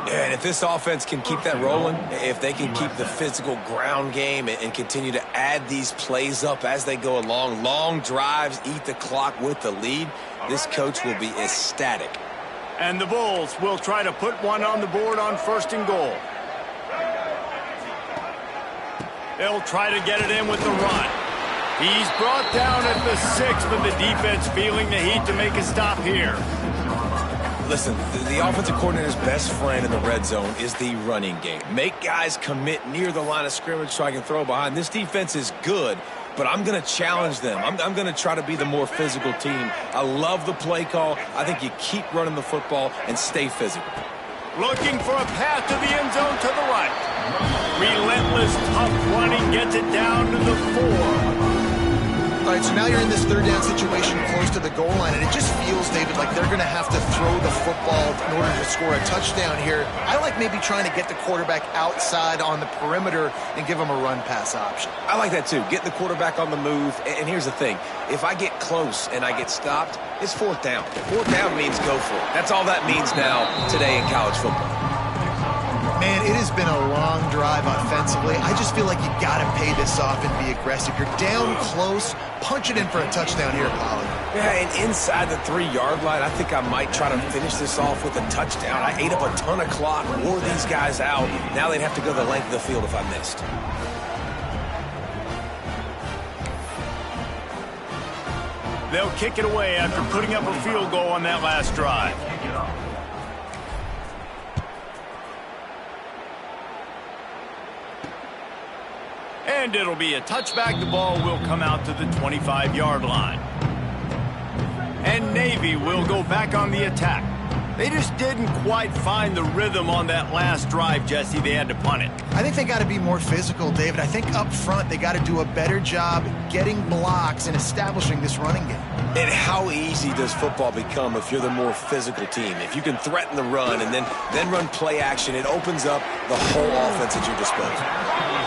And if this offense can keep that rolling, if they can keep the physical ground game and continue to add these plays up as they go along, long drives, eat the clock with the lead, this coach will be ecstatic. And the Bulls will try to put one on the board on 1st and goal. They'll try to get it in with the run. He's brought down at the 6, but the defense feeling the heat to make a stop here. Listen, the offensive coordinator's best friend in the red zone is the running game. Make guys commit near the line of scrimmage so I can throw behind. This defense is good, but I'm going to challenge them. I'm going to try to be the more physical team. I love the play call. I think you keep running the football and stay physical. Looking for a path to the end zone to the right. Relentless, tough running gets it down to the 4. All right, so now you're in this 3rd down situation close to the goal line, and it just feels, David, like they're going to have to throw the football in order to score a touchdown here. I like maybe trying to get the quarterback outside on the perimeter and give him a run-pass option. I like that, too. Get the quarterback on the move. And here's the thing. If I get close and I get stopped, it's 4th down. 4th down means go for it. That's all that means now today in college football. Man, it has been a long drive offensively. I just feel like you got to pay this off and be aggressive. You're down close. Punch it in for a touchdown here, Pollard. Yeah, and inside the 3-yard line, I think I might try to finish this off with a touchdown. I ate up a ton of clock, wore these guys out. Now they'd have to go the length of the field if I missed. They'll kick it away after putting up a field goal on that last drive. And it'll be a touchback. The ball will come out to the 25-yard line. And Navy will go back on the attack. They just didn't quite find the rhythm on that last drive, Jesse. They had to punt it. I think they got to be more physical, David. I think up front they got to do a better job getting blocks and establishing this running game. And how easy does football become if you're the more physical team? If you can threaten the run and then run play action, it opens up the whole offense at your disposal.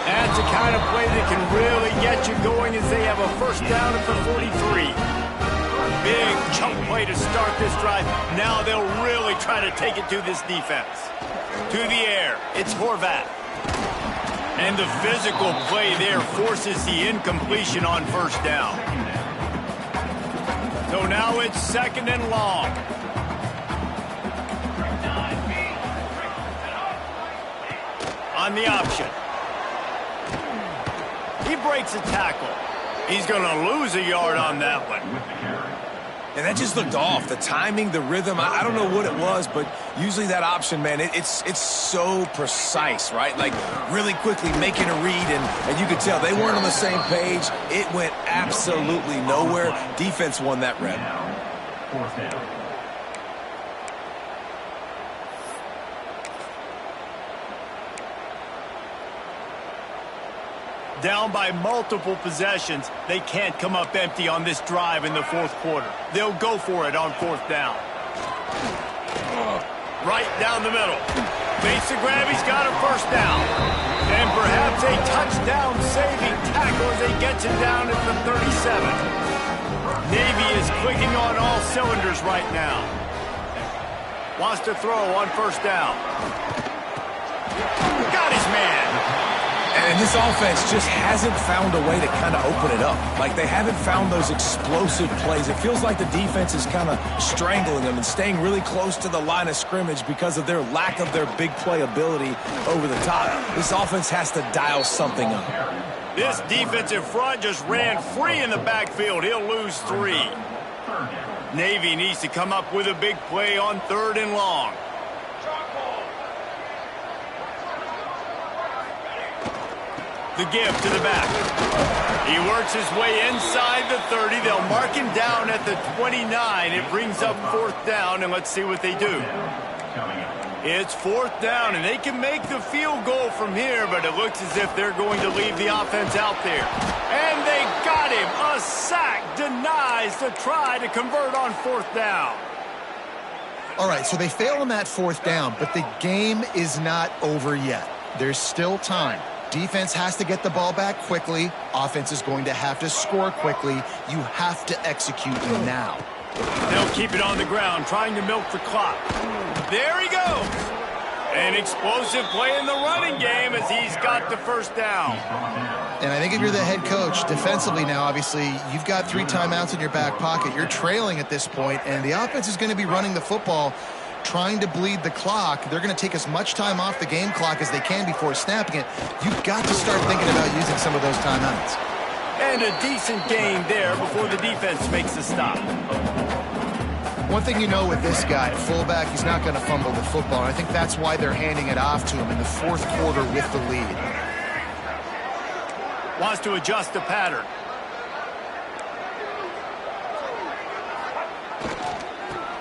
That's the kind of play that can really get you going as they have a 1st down at the 43. Big chunk play to start this drive. Now they'll really try to take it to this defense. To the air, it's Horvat. And the physical play there forces the incompletion on 1st down. So now it's 2nd and long. On the option. He breaks a tackle. He's going to lose a yard on that one. And that just looked off. The timing, the rhythm, I don't know what it was, but usually that option, man, it's so precise, right? Like really quickly making a read, and you could tell they weren't on the same page. It went absolutely nowhere. Defense won that rep. Fourth down. Down by multiple possessions, they can't come up empty on this drive in the fourth quarter. They'll go for it on fourth down. Right down the middle. Makes the grab, he's got a first down. And perhaps a touchdown-saving tackle as he gets it down at the 37. Navy is clicking on all cylinders right now. Wants to throw on first down. Got his man. And this offense just hasn't found a way to kind of open it up. Like, they haven't found those explosive plays. It feels like the defense is kind of strangling them and staying really close to the line of scrimmage because of their lack of their big play ability over the top. This offense has to dial something up. This defensive front just ran free in the backfield. He'll lose 3. Navy needs to come up with a big play on 3rd and long. The give to the back. He works his way inside the 30. They'll mark him down at the 29. It brings up 4th down, and let's see what they do. It's 4th down, and they can make the field goal from here, but it looks as if they're going to leave the offense out there. And they got him. A sack denies to try to convert on 4th down. All right, so they fail on that 4th down, but the game is not over yet. There's still time. Defense has to get the ball back quickly. Offense is going to have to score quickly. You have to execute now. They'll keep it on the ground, trying to milk the clock. There he goes. An explosive play in the running game as he's got the first down. And I think if you're the head coach, defensively now, obviously, you've got 3 timeouts in your back pocket. You're trailing at this point, and the offense is going to be running the football, trying to bleed the clock. They're going to take as much time off the game clock as they can before snapping it. You've got to start thinking about using some of those timeouts. And a decent gain there before the defense makes the stop. One thing you know with this guy, fullback, he's not going to fumble the football. And I think that's why they're handing it off to him in the 4th quarter with the lead. Wants to adjust the pattern.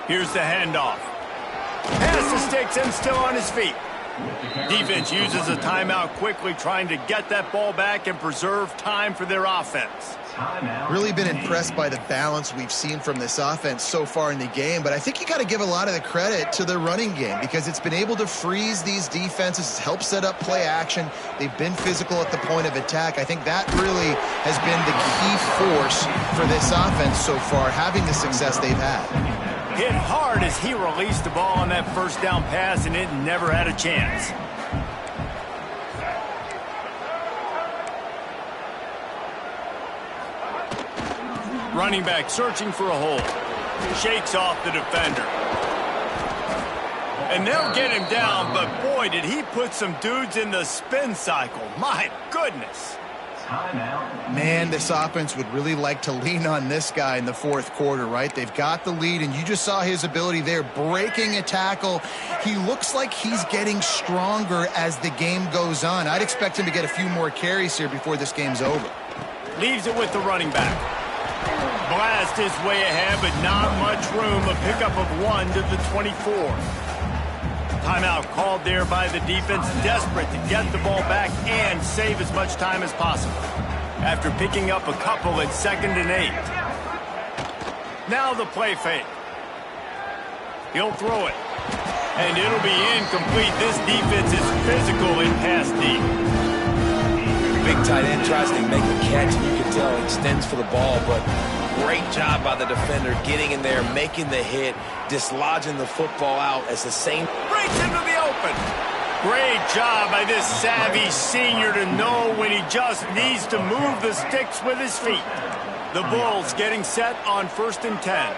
Here's the handoff. Pass the sticks and still on his feet. Defense uses a timeout quickly, trying to get that ball back and preserve time for their offense. Really been impressed by the balance we've seen from this offense so far in the game, but I think you got to give a lot of the credit to the running game because it's been able to freeze these defenses. It's helped set up play action. They've been physical at the point of attack. I think that really has been the key force for this offense so far, having the success they've had. Hit hard as he released the ball on that first down pass, and it never had a chance. Running back searching for a hole. Shakes off the defender. And they'll get him down, but boy, did he put some dudes in the spin cycle. My goodness. Man, this offense would really like to lean on this guy in the 4th quarter, right? They've got the lead, and you just saw his ability there, breaking a tackle. He looks like he's getting stronger as the game goes on. I'd expect him to get a few more carries here before this game's over. Leaves it with the running back. Blast his way ahead, but not much room. A pickup of 1 to the 24. Timeout called there by the defense, desperate to get the ball back and save as much time as possible. After picking up a couple at 2nd and 8. Now the play fake. He'll throw it. And it'll be incomplete. This defense is physical in pass deep. Big tight end tries to make the catch, and you can tell he extends for the ball, but great job by the defender getting in there, making the hit, dislodging the football out as the same. Breaks into the open. Great job by this savvy senior to know when he just needs to move the sticks with his feet. The Bulls getting set on 1st and 10.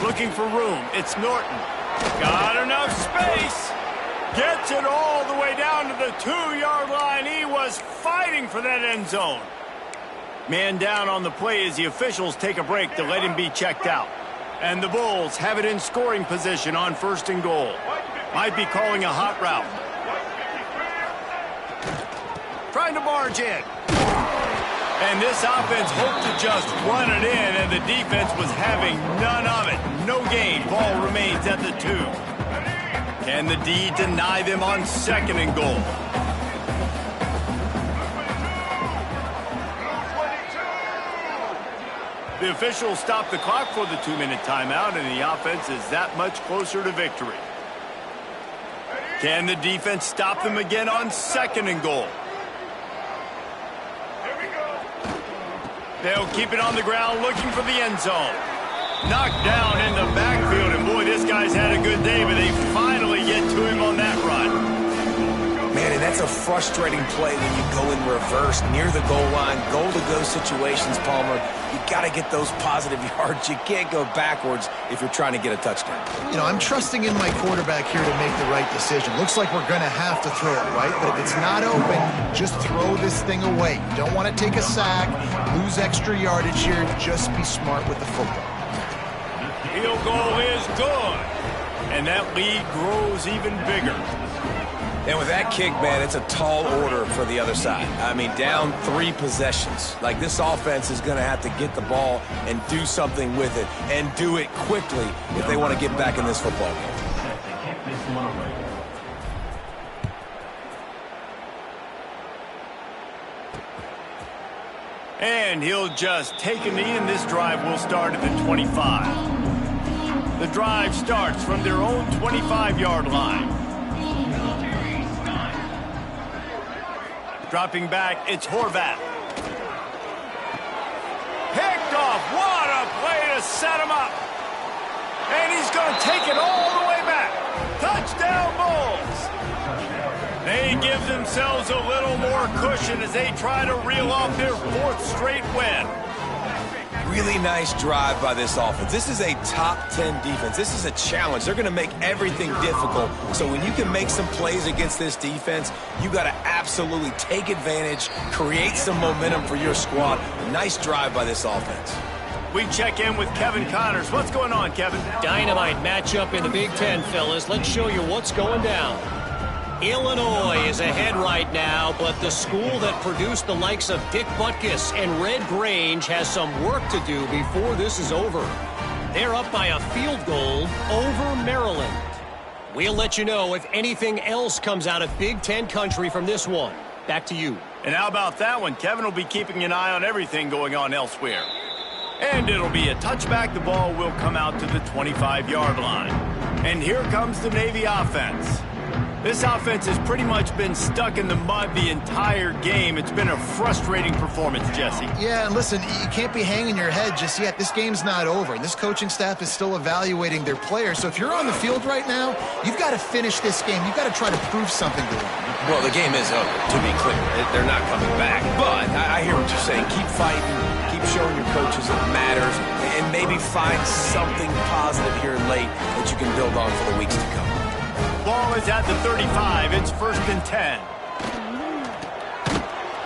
Looking for room. It's Norton. Got enough space. Gets it all the way down to the 2-yard line. He was fighting for that end zone. Man down on the play as the officials take a break to let him be checked out. And the Bulls have it in scoring position on 1st and goal. Might be calling a hot route. Trying to barge in. And this offense hoped to just run it in, and the defense was having none of it. No gain. Ball remains at the 2. Can the D deny them on 2nd and goal? The officials stop the clock for the 2-minute timeout, and the offense is that much closer to victory. Can the defense stop them again on 2nd and goal? They'll keep it on the ground looking for the end zone. Knocked down in the backfield, and boy, this guy's had a good day, but they finally get to him on that run. Man, and that's a frustrating play when you go in reverse near the goal line, goal-to-go situations, Palmer. You got to get those positive yards. You can't go backwards if you're trying to get a touchdown. You know, I'm trusting in my quarterback here to make the right decision. Looks like we're going to have to throw it, right? But if it's not open, just throw this thing away. You don't want to take a sack, lose extra yardage here. Just be smart with the football. Field goal is good. And that lead grows even bigger. And with that kick, man, it's a tall order for the other side. I mean, down 3 possessions. Like, this offense is going to have to get the ball and do something with it, and do it quickly if they want to get back in this football game. And he'll just take a knee, and this drive will start at the 25. The drive starts from their own 25-yard line. Dropping back, it's Horvath. Picked off. What a play to set him up. And he's going to take it all the way back. Touchdown, Bulls. They give themselves a little more cushion as they try to reel off their 4th straight win. Really nice drive by this offense. This is a top 10 defense. This is a challenge. They're going to make everything difficult. So when you can make some plays against this defense, you got to absolutely take advantage, create some momentum for your squad. Nice drive by this offense. We check in with Kevin Connors. What's going on, Kevin? Dynamite matchup in the Big Ten, fellas. Let's show you what's going down. Illinois is ahead right now, but the school that produced the likes of Dick Butkus and Red Grange has some work to do before this is over. They're up by a field goal over Maryland. We'll let you know if anything else comes out of Big Ten country from this one. Back to you. And how about that one? Kevin will be keeping an eye on everything going on elsewhere. And it'll be a touchback. The ball will come out to the 25-yard line. And here comes the Navy offense. This offense has pretty much been stuck in the mud the entire game. It's been a frustrating performance, Jesse. Yeah, and listen, you can't be hanging your head just yet. This game's not over, and this coaching staff is still evaluating their players. So if you're on the field right now, you've got to finish this game. You've got to try to prove something to them. Well, the game is over, to be clear. They're not coming back. But I hear what you're saying. Keep fighting. Keep showing your coaches it matters. And maybe find something positive here late that you can build on for the weeks to come. Ball is at the 35. It's 1st and 10.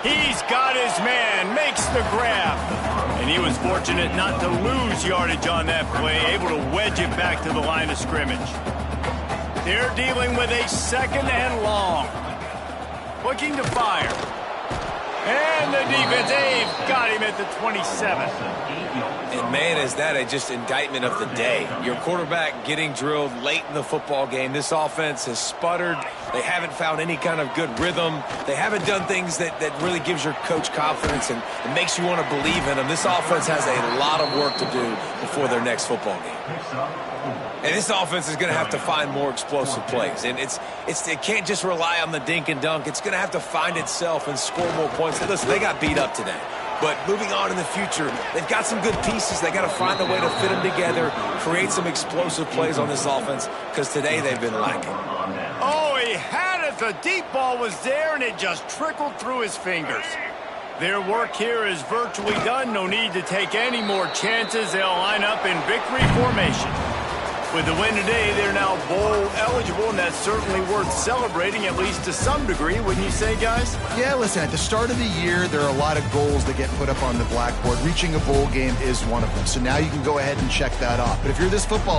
He's got his man. Makes the grab. And he was fortunate not to lose yardage on that play. Able to wedge it back to the line of scrimmage. They're dealing with a 2nd and long. Looking to fire. And the defense, they've got him at the 27. And man, is that just indictment of the day. Your quarterback getting drilled late in the football game. This offense has sputtered. They haven't found any kind of good rhythm. They haven't done things that really gives your coach confidence and it makes you want to believe in them. This offense has a lot of work to do before their next football game. And this offense is going to have to find more explosive plays. And it can't just rely on the dink and dunk. It's going to have to find itself and score more points. Listen, they got beat up today. But moving on in the future, they've got some good pieces. They got to find a way to fit them together, create some explosive plays on this offense, because today they've been lacking. Oh, he had it. The deep ball was there, and it just trickled through his fingers. Their work here is virtually done. No need to take any more chances. They'll line up in victory formation. With the win today, they're now bowl eligible, and that's certainly worth celebrating, at least to some degree, wouldn't you say, guys? Yeah, listen, at the start of the year, there are a lot of goals that get put up on the blackboard. Reaching a bowl game is one of them. So now you can go ahead and check that off. But if you're this football